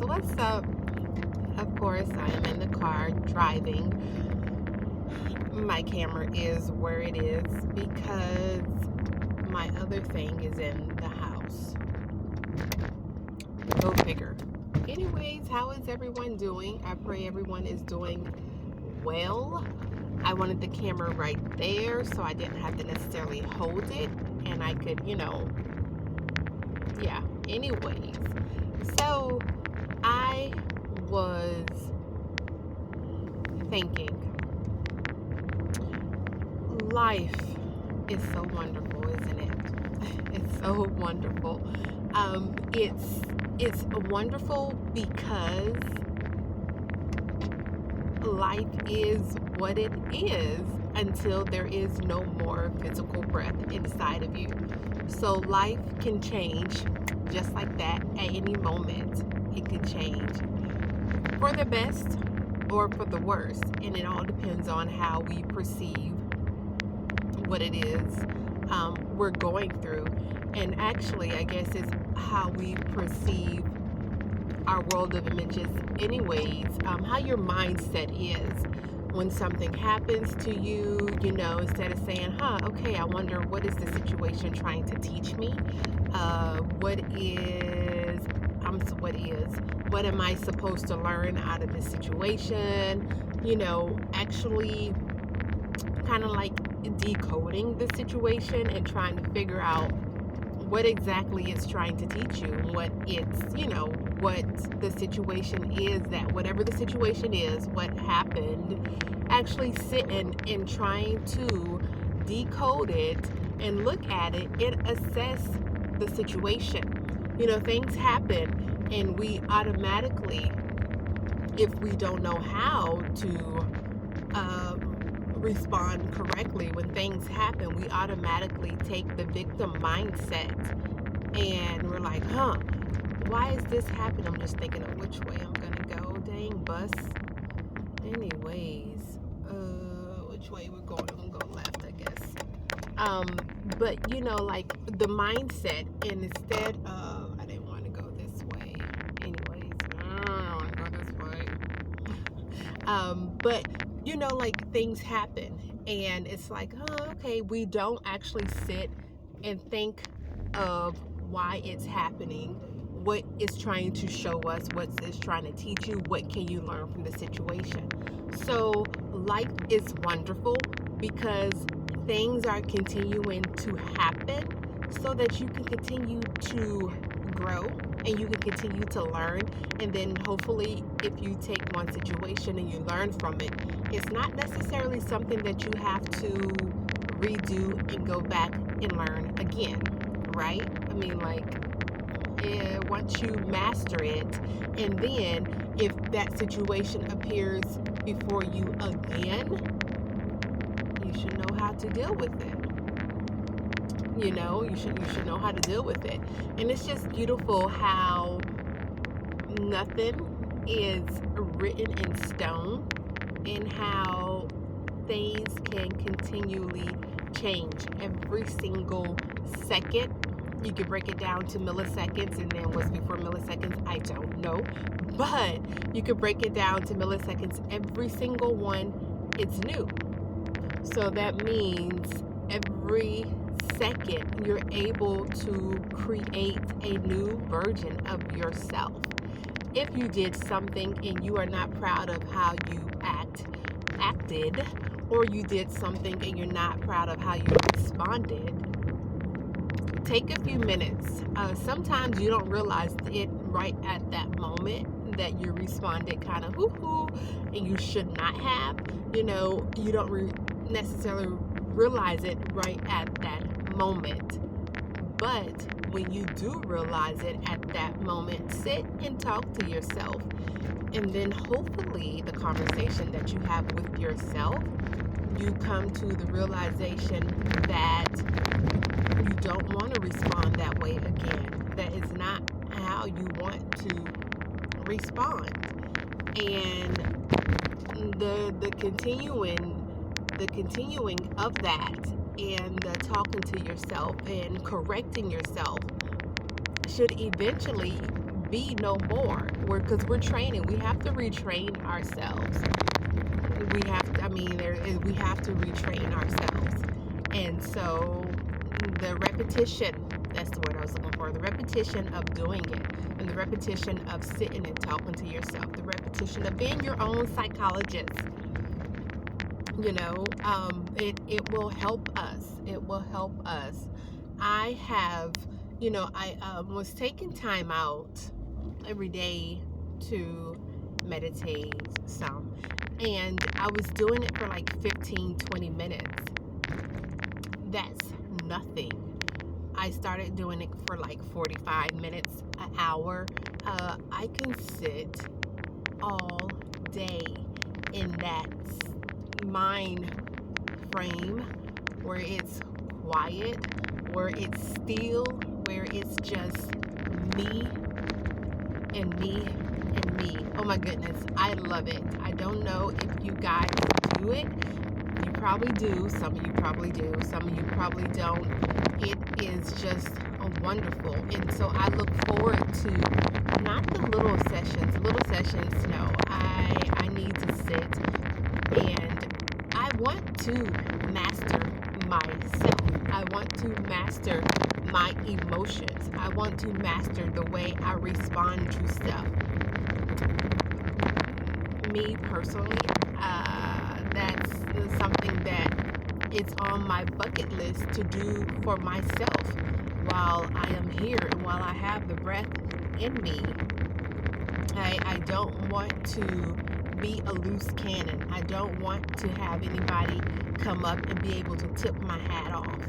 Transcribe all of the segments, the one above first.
So what's up? Of course, I am in the car driving. My camera is where it is because my other thing is in the house. Go figure. Anyways, how is everyone doing? I pray everyone is doing well. I wanted the camera right there so I didn't have to necessarily hold it and I could, yeah. Anyways, so I was thinking, life is so wonderful, isn't it? It's so wonderful. It's wonderful because life is what it is until there is no more physical breath inside of you. So life can change just like that at any moment. It can change for the best or for the worst, and it all depends on how we perceive what it is we're going through. And actually, I guess it's how we perceive our world of images anyways, how your mindset is when something happens to you, instead of saying, okay, I wonder what is the situation trying to teach me? What am I supposed to learn out of this situation? Actually kind of like decoding the situation and trying to figure out what exactly it's trying to teach you, what the situation is, that whatever the situation is, what happened, actually sitting and trying to decode it and look at it and assess the situation. Things happen and we automatically, if we don't know how to respond correctly when things happen, we automatically take the victim mindset and we're like, why is this happening? I'm just thinking of which way I'm gonna go. Dang bus. Anyways, which way we're going? I'm gonna go left, I guess. But like the mindset, and instead of, I didn't want to go this way. Anyways, I don't want to go this way. But like things happen and it's like, okay, we don't actually sit and think of why it's happening, what it's trying to show us, what it's trying to teach you, what can you learn from the situation. So life is wonderful because things are continuing to happen so that you can continue to grow and you can continue to learn. And then hopefully if you take one situation and you learn from it, it's not necessarily something that you have to redo and go back and learn again, right? I mean, like, once you master it, and then if that situation appears before you again, you should know how to deal with it. You should know how to deal with it. And it's just beautiful how nothing is written in stone and how things can continually change every single second. You can break it down to milliseconds, and then what's before milliseconds, I don't know. But you can break it down to milliseconds. Every single one, it's new. So that means every second you're able to create a new version of yourself. If you did something and you are not proud of how you acted, or you did something and you're not proud of how you responded, take a few minutes. Sometimes you don't realize it right at that moment that you responded kind of hoo-hoo and you should not have. You don't necessarily realize it right at that moment. But when you do realize it at that moment, sit and talk to yourself. And then hopefully the conversation that you have with yourself, you come to the realization that you don't want to respond that way again. That is not how you want to respond. And the continuing of that, and the talking to yourself and correcting yourself should eventually be no more. Because we're training. We have to retrain ourselves. We have to, I mean, we have to retrain ourselves. And so the repetition, that's the word I was looking for, the repetition of doing it, and the repetition of sitting and talking to yourself, the repetition of being your own psychologist, it will help us. It will help us. I have, I was taking time out every day to meditate some, and I was doing it for like 15, 20 minutes. That's nothing. I started doing it for like 45 minutes, an hour. I can sit all day in that mind frame where it's quiet, where it's still, where it's just me and me and me. Oh my goodness, I love it. I don't know if you guys do it. You probably do. Some of you probably do. Some of you probably don't. It is just wonderful. And so I look forward to not the little sessions. Little sessions, no. I need to sit, and I want to master myself. I want to master my emotions. I want to master the way I respond to stuff. Me personally, that's something that it's on my bucket list to do for myself while I am here and while I have the breath in me. I don't want to be a loose cannon. I don't want to have anybody come up and be able to tip my hat off.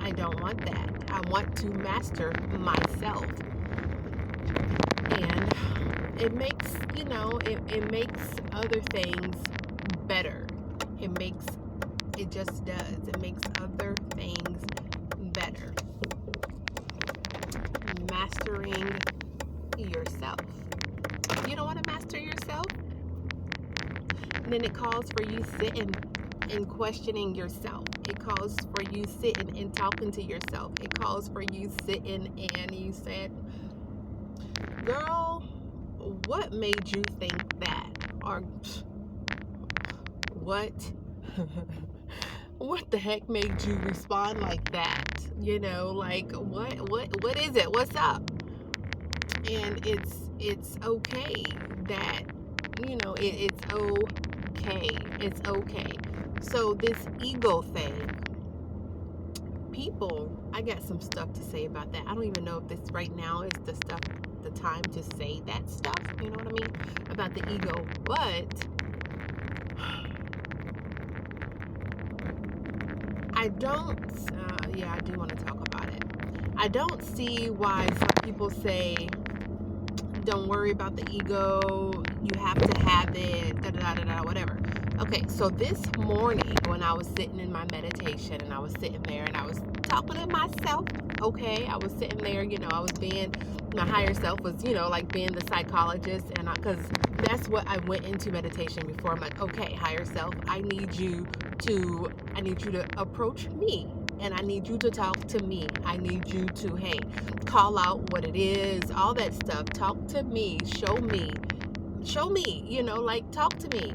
I don't want that. I want to master myself. And it makes, it makes other things better. It just does. It makes other things better. Mastering yourself. You don't want to master yourself? And then it calls for you sitting and questioning yourself. It calls for you sitting and talking to yourself. It calls for you sitting and you said, girl, what made you think that? Or what? What the heck made you respond like that? Like what is it? What's up? And it's okay that it's okay. It's okay. So this ego thing, I got some stuff to say about that. I don't even know if this right now is the time to say that stuff, you know what I mean, about the ego. But I do want to talk about it. I don't see why some people say, don't worry about the ego, you have to have it, da da da da, whatever. Okay, so this morning when I was sitting in my meditation and I was sitting there and I was talking to myself, okay, I was sitting there, I was being, my higher self was, like being the psychologist, and because that's what I went into meditation before. I'm like, okay, higher self, I need you to approach me, and I need you to talk to me. I need you to, hey, call out what it is, all that stuff. Talk to me, show me, like talk to me.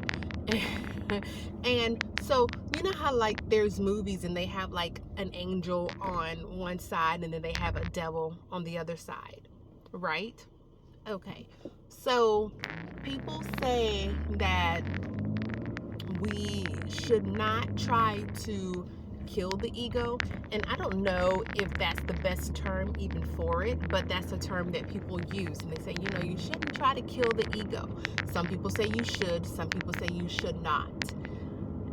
And so, you know how like there's movies and they have like an angel on one side and then they have a devil on the other side, right? Okay, so people say that we should not try to kill the ego, and I don't know if that's the best term even for it, but that's a term that people use, and they say, you shouldn't try to kill the ego. Some people say you should, some people say you should not.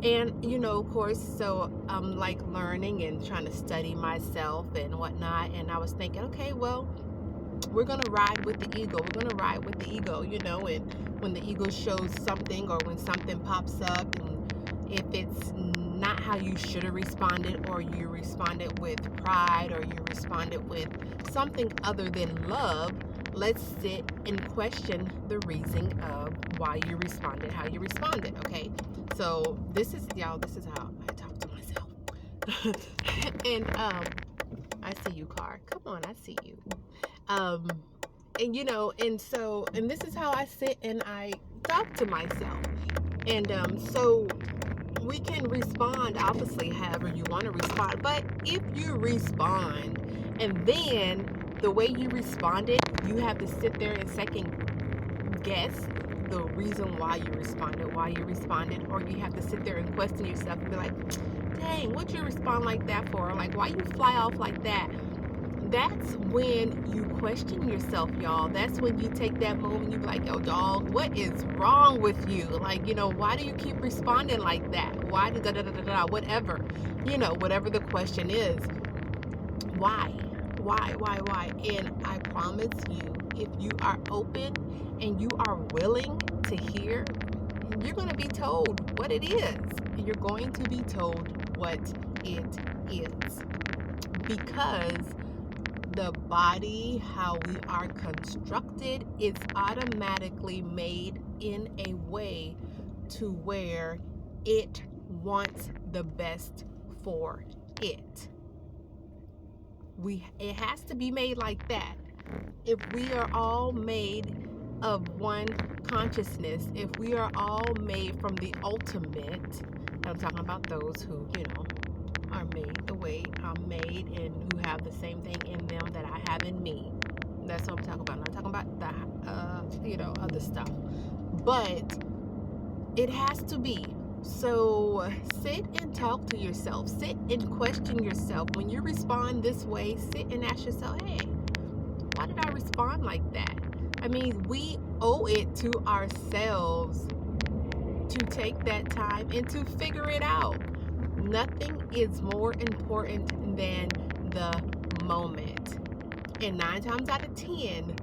And of course, so I'm like learning and trying to study myself and whatnot, and I was thinking, okay, well, we're gonna ride with the ego. We're gonna ride with the ego, and when the ego shows something or when something pops up, and if it's not how you should have responded, or you responded with pride, or you responded with something other than love, let's sit and question the reason of why you responded how you responded. Okay, so this is how I talk to myself. And I see you, car, come on, I see you. And this is how I sit and I talk to myself. And so we can respond obviously however you want to respond. But if you respond and then the way you responded, you have to sit there and second guess the reason why you responded, or you have to sit there and question yourself and be like, dang, what'd you respond like that for? Like, why you fly off like that? That's when you question yourself, y'all. That's when you take that moment, you be like, yo, dog, what is wrong with you? Like, why do you keep responding like that? Why do da da da da da, whatever? Whatever the question is, why? Why? And I promise you, if you are open and you are willing to hear, you're going to be told what it is. You're going to be told what it is. Because the body, how we are constructed, is automatically made in a way to where it wants the best for it. It has to be made like that. If we are all made of one consciousness, if we are all made from the ultimate, I'm talking about those who, are made the way I'm made and who have the same thing in them that I have in me. That's what I'm talking about. I'm not talking about the, other stuff. But it has to be. So sit and talk to yourself. Sit and question yourself. When you respond this way, sit and ask yourself, hey, why did I respond like that? I mean, we owe it to ourselves to take that time and to figure it out. Nothing is more important than the moment. And 9 times out of 10,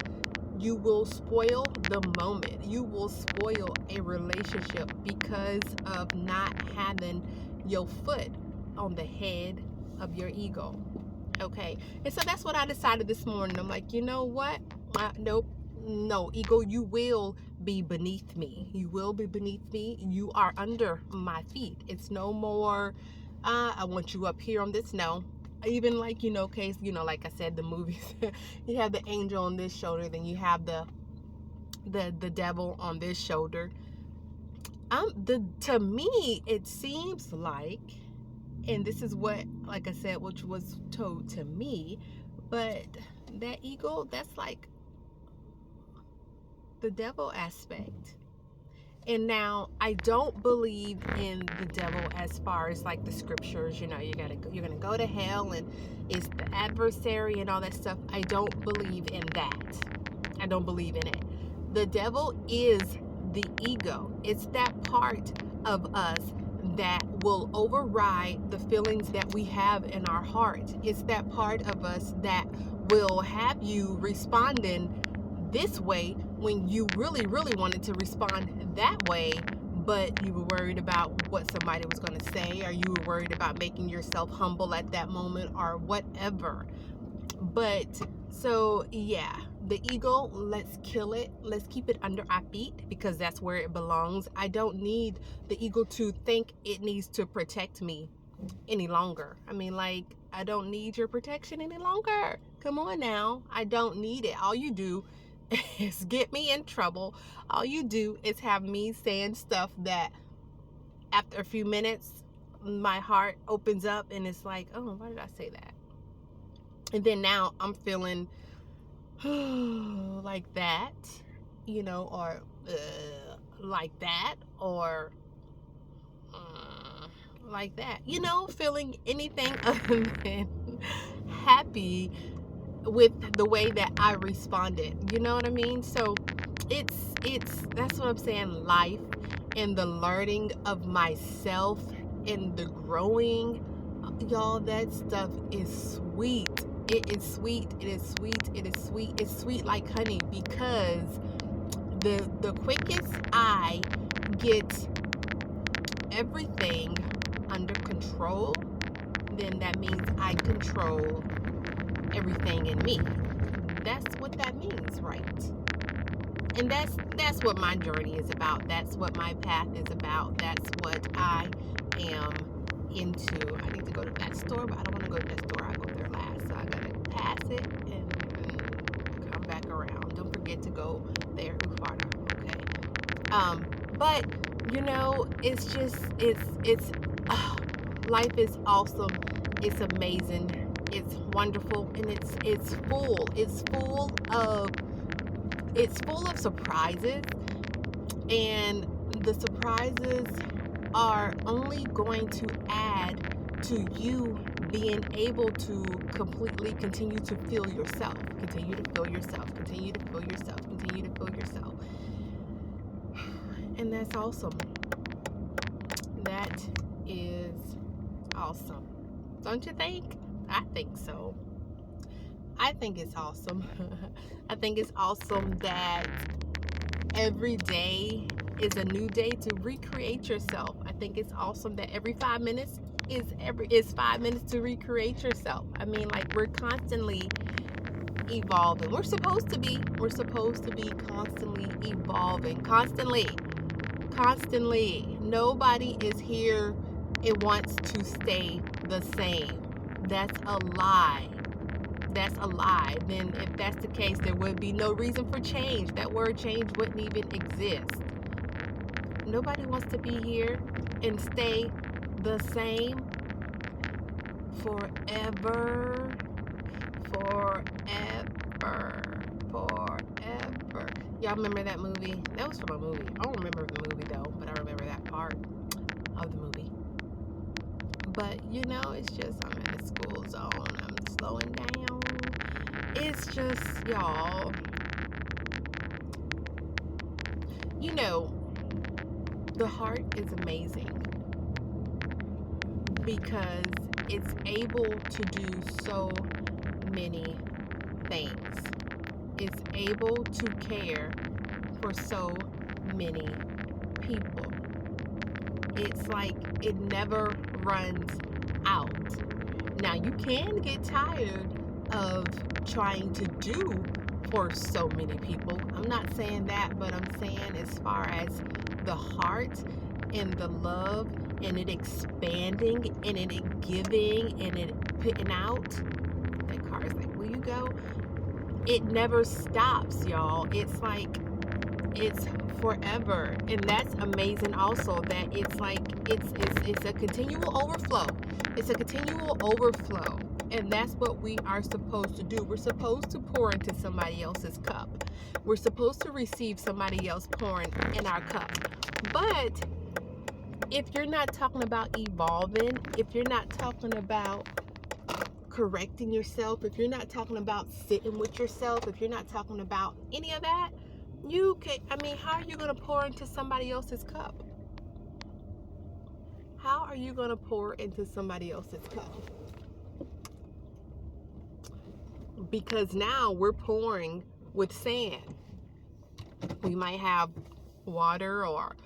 you will spoil the moment. You will spoil a relationship because of not having your foot on the head of your ego. Okay. And so that's what I decided this morning. I'm like, you know what? Nope. No, ego, you will be beneath me. You will be beneath me. You are under my feet. It's no more, I want you up here on this. No. Even like, case, like I said, the movies, you have the angel on this shoulder, then you have the devil on this shoulder. To me, it seems like, and this is what, like I said, which was told to me, but that ego, that's like the devil aspect. And now I don't believe in the devil as far as like the scriptures, you're gonna go to hell and it's the adversary and all that stuff. I don't believe in that. I don't believe in it. The devil is the ego. It's that part of us that will override the feelings that we have in our heart. It's that part of us that will have you responding this way when you really, really wanted to respond that way, but you were worried about what somebody was going to say, or you were worried about making yourself humble at that moment, or whatever. But so yeah, the ego, let's kill it. Let's keep it under our feet because that's where it belongs. I don't need the ego to think it needs to protect me any longer. I mean, like, I don't need your protection any longer. Come on now. I don't need it. All you do is get me in trouble. All you do is have me saying stuff that after a few minutes, my heart opens up and it's like, oh, why did I say that? And then now I'm feeling like that, or like that, or like that, feeling anything other than happy with the way that I responded. You know what I mean? So it's that's what I'm saying. Life and the learning of myself and the growing, y'all, that stuff is sweet. It is sweet. It is sweet. It is sweet. It's sweet like honey, because the quickest I get everything under control, then that means I control everything in me. That's what that means, right? And that's what my journey is about. That's what my path is about. That's what I am into. I need to go to that store, but I don't want to go to that store. I go there last, so I gotta pass it and come back around. forget to go there. Okay. But it's just it's life is awesome. It's amazing. It's wonderful, and it's full. It's full of surprises, and the surprises are only going to add to you being able to completely continue to feel yourself. Continue to feel yourself. Continue to feel yourself. Continue to feel yourself. And that's awesome. That is awesome. Don't you think? I think so. I think it's awesome. I think it's awesome that every day is a new day to recreate yourself. I think it's awesome that every 5 minutes is 5 minutes to recreate yourself. I mean, like, we're constantly evolving. We're supposed to be constantly evolving. Constantly. Nobody is here and wants to stay the same. That's a lie. Then if that's the case, there would be no reason for change. That word change wouldn't even exist. Nobody wants to be here and stay the same forever. Y'all remember that movie? That was from a movie. I don't remember the movie though, but I remember that part of the movie. But it's just, I'm in a school zone. I'm slowing down. It's just, y'all, the heart is amazing because it's able to do so many things. It's able to care for so many people. It's like it never runs out. Now, you can get tired of trying to do for so many people. I'm not saying that, but I'm saying as far as the heart and the love and it expanding and it giving and it putting out. That car is like, will you go? It never stops, y'all. It's like, it's forever. And that's amazing also, that it's like it's a continual overflow. It's a continual overflow. And that's what we are supposed to do. We're supposed to pour into somebody else's cup. We're supposed to receive somebody else pouring in our cup. But if you're not talking about evolving, if you're not talking about correcting yourself, if you're not talking about sitting with yourself, if you're not talking about any of that, how are you going to pour into somebody else's cup? How are you going to pour into somebody else's cup? Because now we're pouring with sand. We might have water or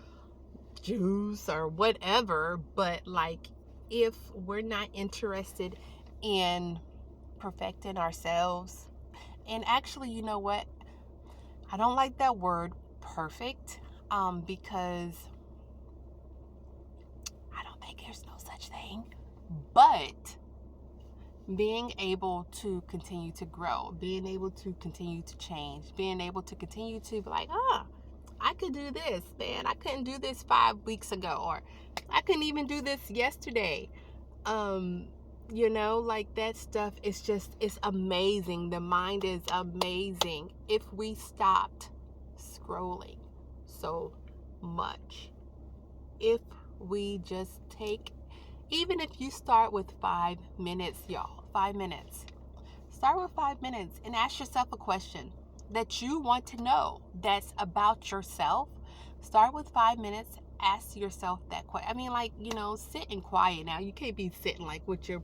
juice or whatever, but like, if we're not interested in perfecting ourselves, and actually, you know what? I don't like that word perfect, because I don't think there's no such thing, but being able to continue to grow, being able to continue to change, being able to continue to be like, I could do this, man. I couldn't do this 5 weeks ago, or I couldn't even do this yesterday. Like, that stuff is just, it's amazing. The mind is amazing. If we stopped scrolling so much, if we just take, even if you start with 5 minutes, y'all, 5 minutes. Start with 5 minutes and ask yourself a question that you want to know that's about yourself. Start with 5 minutes. Ask yourself that question. I mean, like, sit in quiet now. You can't be sitting like with your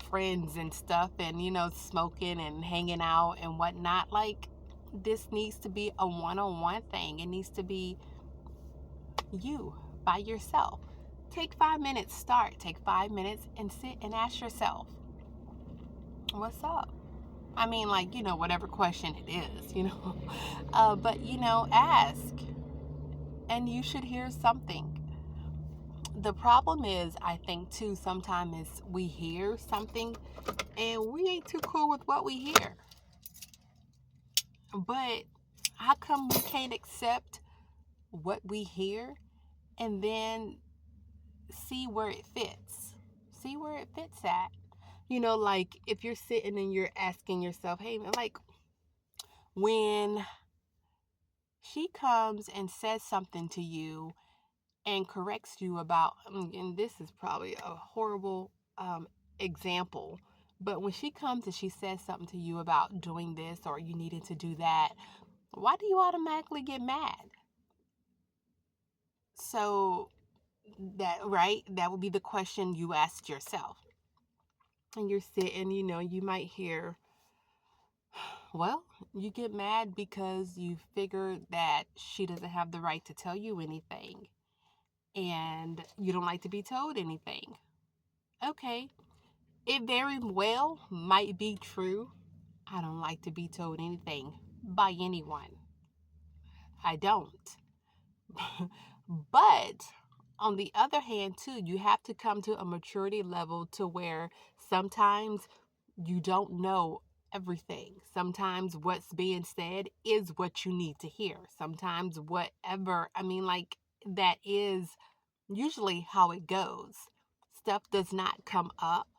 friends and stuff and, smoking and hanging out and whatnot. Like, this needs to be a one-on-one thing. It needs to be you by yourself. Take 5 minutes, take 5 minutes and sit and ask yourself, what's up? I mean, like, whatever question it is, but, ask, and you should hear something. The problem is, I think too, sometimes is we hear something and we ain't too cool with what we hear. But How come we can't accept what we hear and then see where it fits? See where it fits at. Like if you're sitting and you're asking yourself, hey, like when she comes and says something to you and corrects you about, and this is probably a horrible example, but when she comes and she says something to you about doing this or you needed to do that, why do you automatically get mad? So that would be the question you asked yourself. And you're sitting, you might hear, well, you get mad because you figure that she doesn't have the right to tell you anything and you don't like to be told anything. Okay, it very well might be true. I don't like to be told anything by anyone. I don't. But on the other hand, too, you have to come to a maturity level to where sometimes you don't know everything. Sometimes what's being said is what you need to hear. Sometimes whatever, like that is usually how it goes. Stuff does not come up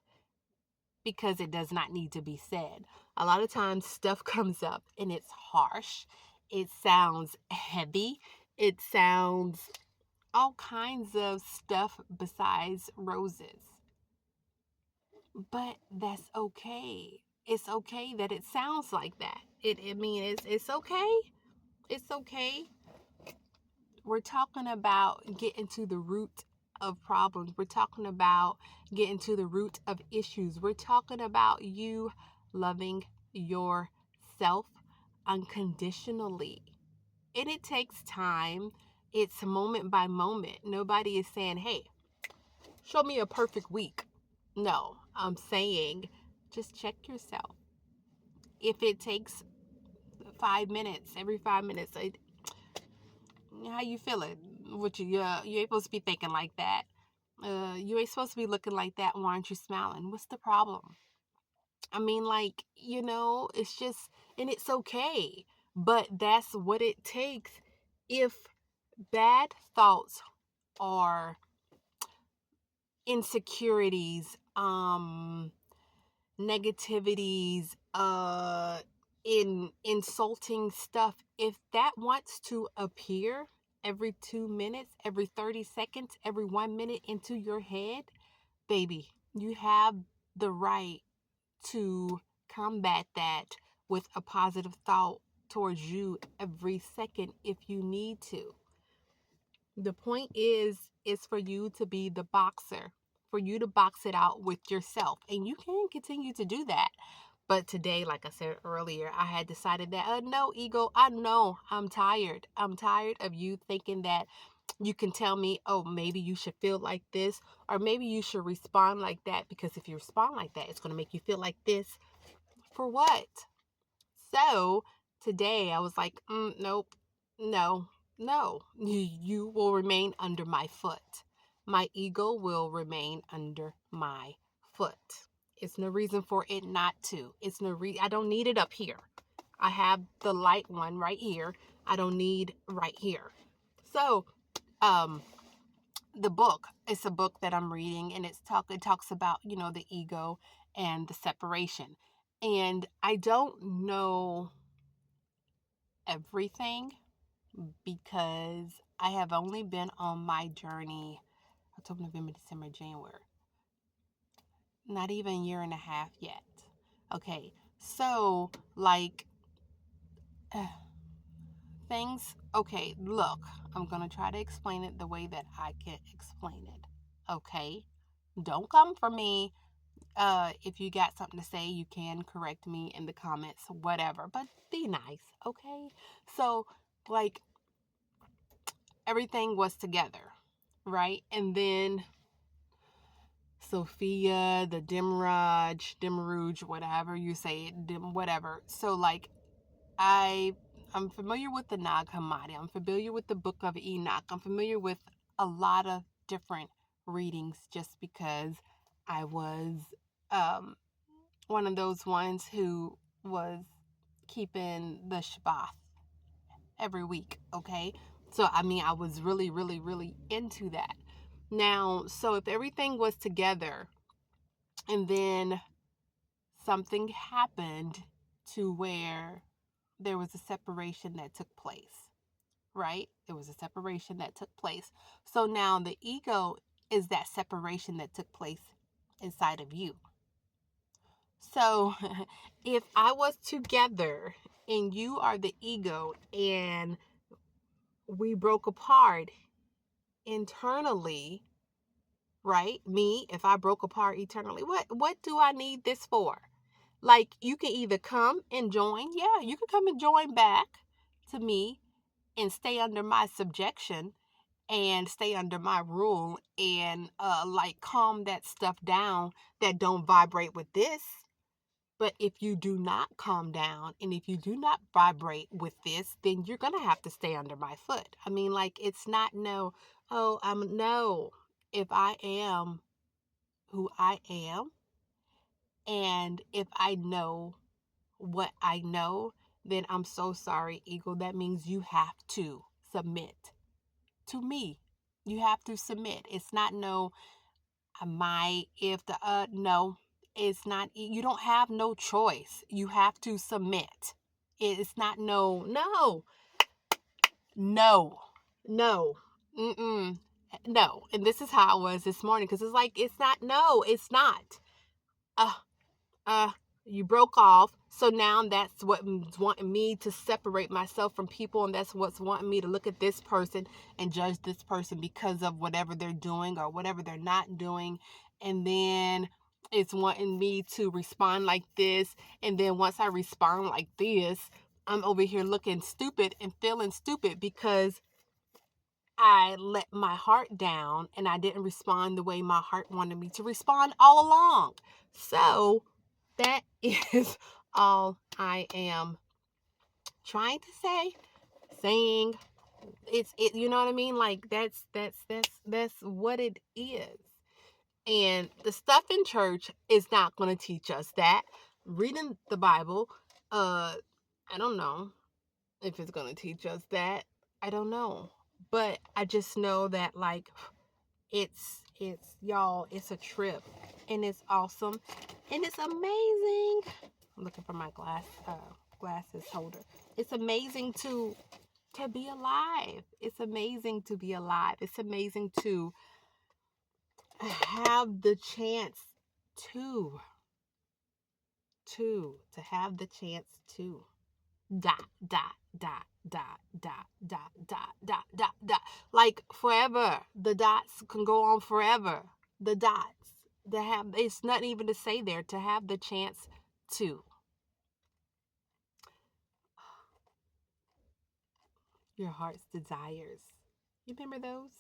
because it does not need to be said. A lot of times stuff comes up and it's harsh. It sounds heavy. It sounds all kinds of stuff besides roses. But that's okay. It's okay that it sounds like that. It's okay. It's okay. We're talking about getting to the root of problems. We're talking about getting to the root of issues. We're talking about you loving yourself unconditionally. And it takes time. It's moment by moment. Nobody is saying, hey, show me a perfect week. No, I'm saying just check yourself. If it takes 5 minutes, every 5 minutes, how you feeling? What you ain't supposed to be thinking like that. You ain't supposed to be looking like that. Why aren't you smiling? What's the problem? It's just, and it's okay. But that's what it takes. If bad thoughts or insecurities, negativities, in insulting stuff, if that wants to appear every 2 minutes, every 30 seconds, every 1 minute into your head, baby, you have the right to combat that with a positive thought towards you every second if you need to. The point is for you to be the boxer, for you to box it out with yourself, and you can continue to do that. But today, like I said earlier, I had decided that, no, ego, I know I'm tired. I'm tired of you thinking that you can tell me, oh, maybe you should feel like this, or maybe you should respond like that, because if you respond like that, it's going to make you feel like this. For what? So today I was like, nope, no, no. You will remain under my foot. My ego will remain under my foot. It's no reason for it not to. It's no I don't need it up here. I have the light one right here. I don't need right here. So, the book, it's a book that I'm reading, and it talks about, the ego and the separation. And I don't know everything because I have only been on my journey October, November, December, January. Not even a year and a half yet. Okay, so like things, okay, look, I'm gonna try to explain it the way that I can explain it. Okay, don't come for me. If you got something to say, you can correct me in the comments, whatever, but be nice, okay? So, like, everything was together, right? And then Sophia, the Demirage, whatever you say it, whatever. So, like, I'm familiar with the Nag Hammadi. I'm familiar with the Book of Enoch. I'm familiar with a lot of different readings just because I was um, one of those ones who was keeping the Shabbat. every week, okay? So, I mean, I was really, really, really into that. Now, so if everything was together and then something happened to where there was a separation that took place, right? There was a separation that took place. So now the ego is that separation that took place inside of you. So if I was together and you are the ego and we broke apart internally, right? Me, if I broke apart eternally, what do I need this for? Like, you can either come and join. Yeah, you can come and join back to me and stay under my subjection and stay under my rule and like calm that stuff down that don't vibrate with this. But if you do not calm down and if you do not vibrate with this, then you're going to have to stay under my foot. I mean, like, it's not no, oh, no. If I am who I am and if I know what I know, then I'm so sorry, ego. That means you have to submit to me. You have to submit. It's not no, I might, if the, no, it's not, you don't have no choice. You have to submit. It's not no, no, no, no, mm-mm, no. And this is how I was this morning because it's like, it's not, no, it's not. Uh, uh you broke off, so now that's what's wanting me to separate myself from people, and that's what's wanting me to look at this person and judge this person because of whatever they're doing or whatever they're not doing. And then it's wanting me to respond like this, and then once I respond like this, I'm over here looking stupid and feeling stupid because I let my heart down and I didn't respond the way my heart wanted me to respond all along. So that is all I am trying to say, saying. You know what I mean? Like, that's what it is. And the stuff in church is not going to teach us that. Reading the Bible, I don't know if it's going to teach us that. I don't know. But I just know that, like, it's y'all, it's a trip and it's awesome and it's amazing. I'm looking for my glasses holder. It's amazing to be alive. It's amazing to be alive. It's amazing to have the chance to to have the chance to dot dot dot dot dot dot dot dot dot dot, like forever. The dots can go on forever. The dots, to have, it's not even to say there, to have the chance to. Your heart's desires, you remember those?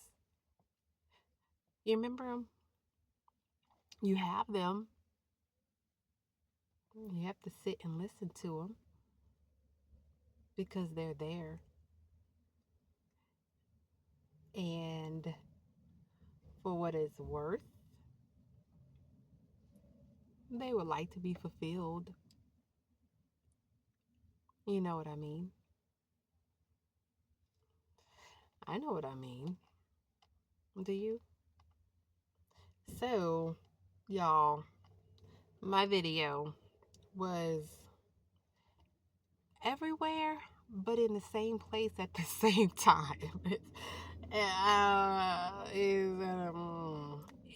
You remember them? You have them. You have to sit and listen to them because they're there. And for what it's worth, they would like to be fulfilled. You know what I mean? I know what I mean. Do you? So, y'all, my video was everywhere, but in the same place at the same time.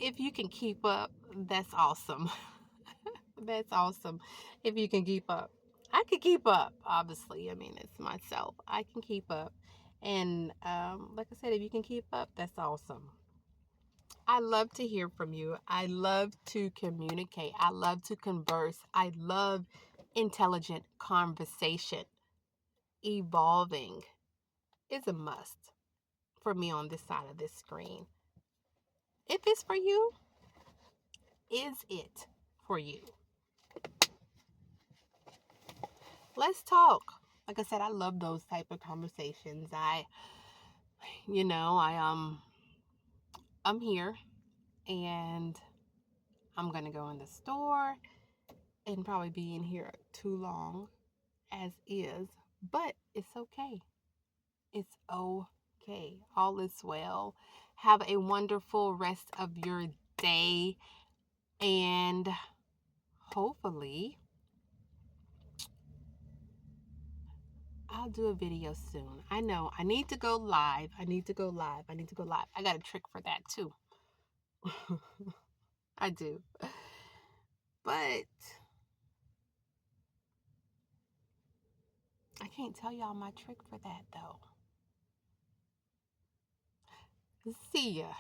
If you can keep up, that's awesome. That's awesome. If you can keep up, I can keep up. Obviously, I mean, it's myself. I can keep up, and like I said, if you can keep up, that's awesome. I love to hear from you. I love to communicate. I love to converse. I love intelligent conversation. Evolving is a must for me on this side of this screen. If it's for you, is it for you? Let's talk. Like I said, I love those type of conversations. I'm here and I'm gonna go in the store and probably be in here too long as is, but it's okay. It's okay. All is well. Have a wonderful rest of your day. And hopefully, I'll do a video soon. I know I need to go live. I need to go live. I need to go live. I got a trick for that too. I do. But I can't tell y'all my trick for that though. See ya.